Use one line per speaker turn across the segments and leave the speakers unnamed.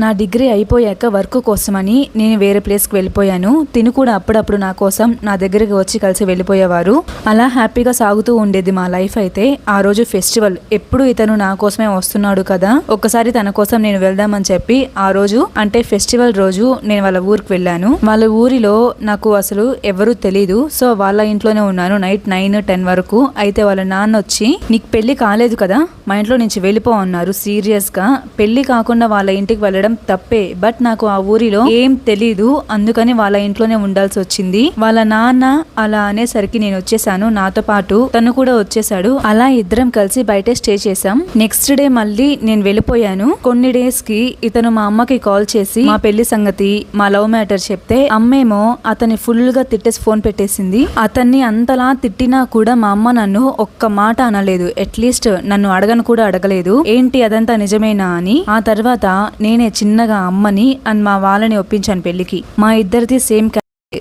నా డిగ్రీ అయిపోయాక వర్క్ కోసమని నేను వేరే ప్లేస్కి వెళ్ళిపోయాను. తిను కూడా అప్పుడప్పుడు నా కోసం నా దగ్గరికి వచ్చి కలిసి వెళ్ళిపోయేవారు. అలా హ్యాపీగా సాగుతూ ఉండేది మా లైఫ్. అయితే ఆ రోజు ఫెస్టివల్, ఎప్పుడు ఇతను నా కోసమే వస్తున్నాడు కదా, ఒక్కసారి తన కోసం నేను వెళ్దామని చెప్పి ఆ రోజు అంటే ఫెస్టివల్ రోజు నేను వాళ్ళ ఊరికి వెళ్ళాను. వాళ్ళ ఊరిలో నాకు అసలు ఎవరూ తెలీదు. సో వాళ్ళ ఇంట్లోనే ఉన్నాను నైట్ 9-10 వరకు. అయితే వాళ్ళ నాన్న వచ్చి, నీకు పెళ్లి కాలేదు కదా, మా ఇంట్లో నుంచి వెళ్ళిపో అన్నారు సీరియస్ గా. పెళ్లి కాకుండా వాళ్ళ ఇంటికి వెళ్ళడం తప్పే, బట్ నాకు ఆ ఊరిలో ఏం తెలీదు, అందుకని వాళ్ళ ఇంట్లోనే ఉండాల్సి వచ్చింది. వాళ్ళ నాన్న అలా అనేసరికి నేను వచ్చేసాను, నాతో పాటు తను కూడా వచ్చేసాడు. అలా ఇద్దరం కలిసి బయటే స్టే చేసాం. నెక్స్ట్ డే మళ్ళీ నేను వెళ్ళిపోయాను. కొన్ని డేస్ కి ఇతను మా అమ్మకి కాల్ చేసి మా పెళ్లి సంగతి, మా లవ్ మ్యాటర్ చెప్తే అమ్మేమో అతన్ని ఫుల్ గా తిట్టేసి ఫోన్ పెట్టేసింది. అతన్ని అంతలా తిట్టినా కూడా మా అమ్మ నన్ను ఒక్క మాట అనలేదు, అట్లీస్ట్ నన్ను అడగను కూడా అడగలేదు ఏంటి అదంతా నిజమేనా అని. ఆ తర్వాత నేనే చిన్నగా అమ్మని అండ్ మా వాళ్ళని ఒప్పించాను పెళ్లికి. మా ఇద్దరిది సేమ్,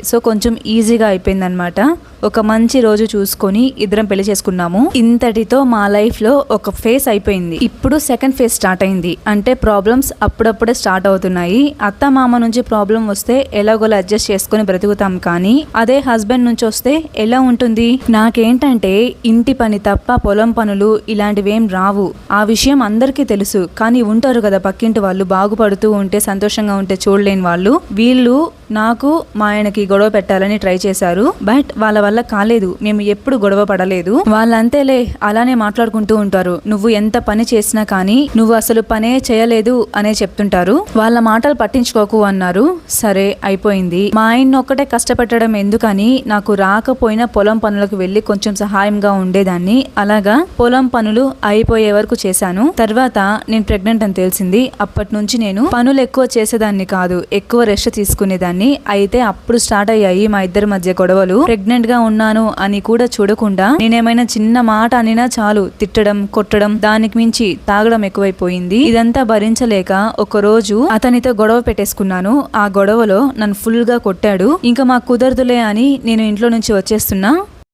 సో కొంచెం ఈజీగా అయిపోయింది అనమాట. ఒక మంచి రోజు చూసుకొని ఇద్దరం పెళ్లి చేసుకున్నాము. ఇంతటితో మా లైఫ్ లో ఒక ఫేజ్ అయిపోయింది. ఇప్పుడు సెకండ్ ఫేజ్ స్టార్ట్ అయింది. అంటే ప్రాబ్లమ్స్ అప్పుడప్పుడే స్టార్ట్ అవుతున్నాయి. అత్త మామ నుంచి ప్రాబ్లం వస్తే ఎలాగోలా అడ్జస్ట్ చేసుకుని బ్రతుకుతాం, కానీ అదే హస్బెండ్ నుంచి వస్తే ఎలా ఉంటుంది? నాకేంటంటే ఇంటి పని తప్ప పొలం పనులు ఇలాంటివేం రావు. ఆ విషయం అందరికీ తెలుసు, కానీ ఉంటారు కదా పక్కింటి వాళ్ళు, బాగుపడుతూ ఉంటే సంతోషంగా ఉంటే చూడలేని వాళ్ళు. వీళ్ళు నాకు మా ఆయనకి గొడవ పెట్టాలని ట్రై చేశారు, బట్ వాళ్ళ వల్ల కాలేదు. మేము ఎప్పుడు గొడవ పడలేదు. వాళ్ళంతేలే, అలానే మాట్లాడుకుంటూ ఉంటారు. నువ్వు ఎంత పని చేసినా కానీ నువ్వు అసలు పనే చేయలేదు అనే చెప్తుంటారు. వాళ్ళ మాటలు పట్టించుకోకు అన్నారు. సరే అయిపోయింది. మా ఆయన్ని ఒక్కటే కష్టపెట్టడం ఎందుకని నాకు రాకపోయినా పొలం పనులకు వెళ్లి కొంచెం సహాయంగా ఉండేదాన్ని. అలాగా పొలం పనులు అయిపోయే వరకు చేశాను. తర్వాత నేను ప్రెగ్నెంట్ అని తెలిసింది. అప్పటి నుంచి నేను పనులు ఎక్కువ చేసేదాన్ని కాదు, ఎక్కువ రెస్ట్ తీసుకునేదాన్ని. అయితే అప్పుడు స్టార్ట్ అయ్యాయి మా ఇద్దరి మధ్య గొడవలు. ప్రెగ్నెంట్ గా ఉన్నాను అని కూడా చూడకుండా నేనేమైనా చిన్న మాట అనినా చాలు తిట్టడం, కొట్టడం, దానికి మించి తాగడం ఎక్కువైపోయింది. ఇదంతా భరించలేక ఒక రోజు అతనితో గొడవ పెట్టేసుకున్నాను. ఆ గొడవలో నన్ను ఫుల్ గా కొట్టాడు. ఇంకా మాకు కుదరదులే అని నేను ఇంట్లో నుంచి వచ్చేస్తున్నా.